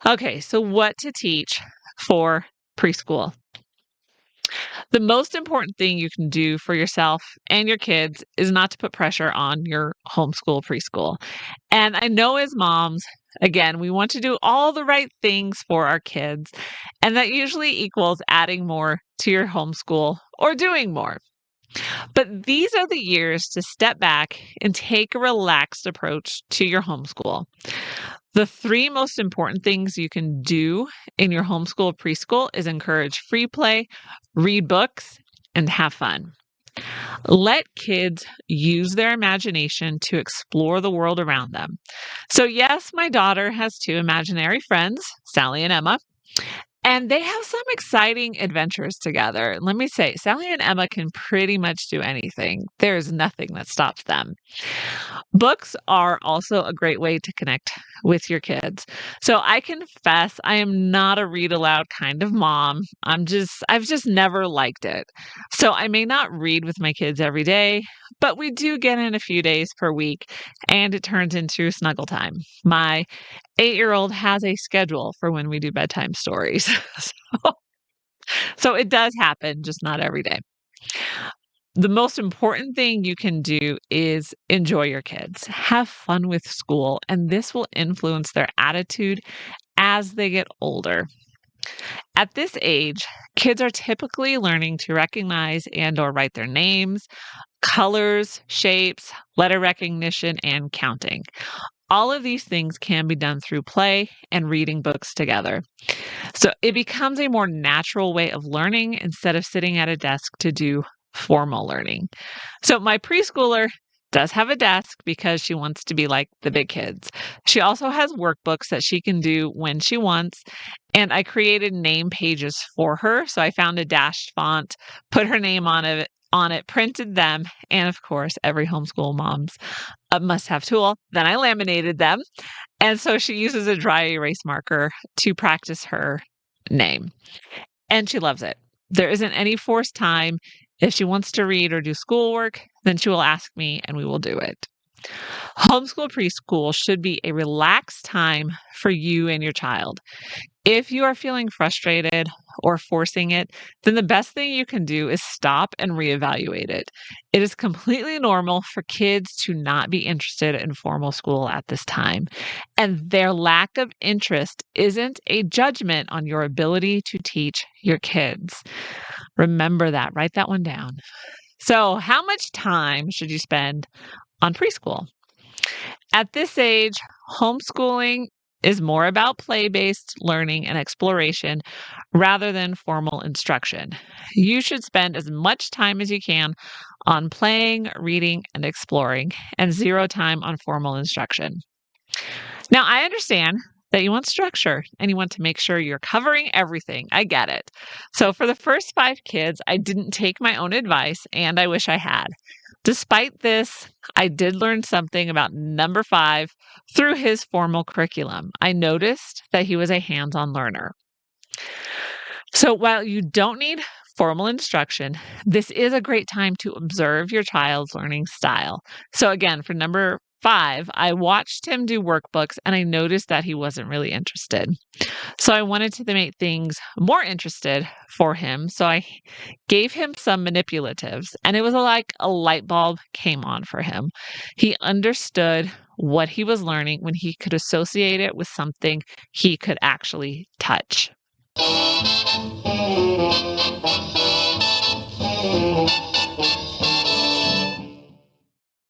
Okay, so what to teach for preschool? The most important thing you can do for yourself and your kids is not to put pressure on your homeschool preschool. And I know as moms, again, we want to do all the right things for our kids, and that usually equals adding more to your homeschool or doing more. But these are the years to step back and take a relaxed approach to your homeschool. The three most important things you can do in your homeschool preschool is encourage free play, read books, and have fun. Let kids use their imagination to explore the world around them. So, yes, my daughter has two imaginary friends, Sally and Emma, and they have some exciting adventures together. Let me say, Sally and Emma can pretty much do anything. There's nothing that stops them. Books are also a great way to connect with your kids. So I confess I am not a read aloud kind of mom. I've just never liked it. So I may not read with my kids every day, but we do get in a few days per week and it turns into snuggle time. My 8-year-old has a schedule for when we do bedtime stories. so, so it does happen, just not every day. The most important thing you can do is enjoy your kids. Have fun with school, and this will influence their attitude as they get older. At this age, kids are typically learning to recognize and or write their names, colors, shapes, letter recognition, and counting. All of these things can be done through play and reading books together. So it becomes a more natural way of learning instead of sitting at a desk to do formal learning. So my preschooler does have a desk because she wants to be like the big kids. She also has workbooks that she can do when she wants. And I created name pages for her. So I found a dashed font, put her name on it, printed them, and of course, every homeschool mom's a must-have tool. Then I laminated them. And so she uses a dry erase marker to practice her name. And she loves it. There isn't any forced time. If she wants to read or do schoolwork, then she will ask me and we will do it. Homeschool preschool should be a relaxed time for you and your child. If you are feeling frustrated or forcing it, then the best thing you can do is stop and reevaluate it. It is completely normal for kids to not be interested in formal school at this time. And their lack of interest isn't a judgment on your ability to teach your kids. Remember that, write that one down. So, how much time should you spend on preschool? At this age, homeschooling is more about play-based learning and exploration rather than formal instruction. You should spend as much time as you can on playing, reading, and exploring, and zero time on formal instruction. Now, I understand that you want structure and you want to make sure you're covering everything. I get it. So, for the first 5 kids, I didn't take my own advice, and I wish I had. Despite this, I did learn something about number 5 through his formal curriculum. I noticed that he was a hands on learner. So, while you don't need formal instruction, this is a great time to observe your child's learning style. So, again, for number 5, I watched him do workbooks and I noticed that he wasn't really interested. So, I wanted to make things more interested for him. So, I gave him some manipulatives, and it was like a light bulb came on for him. He understood what he was learning when he could associate it with something he could actually touch.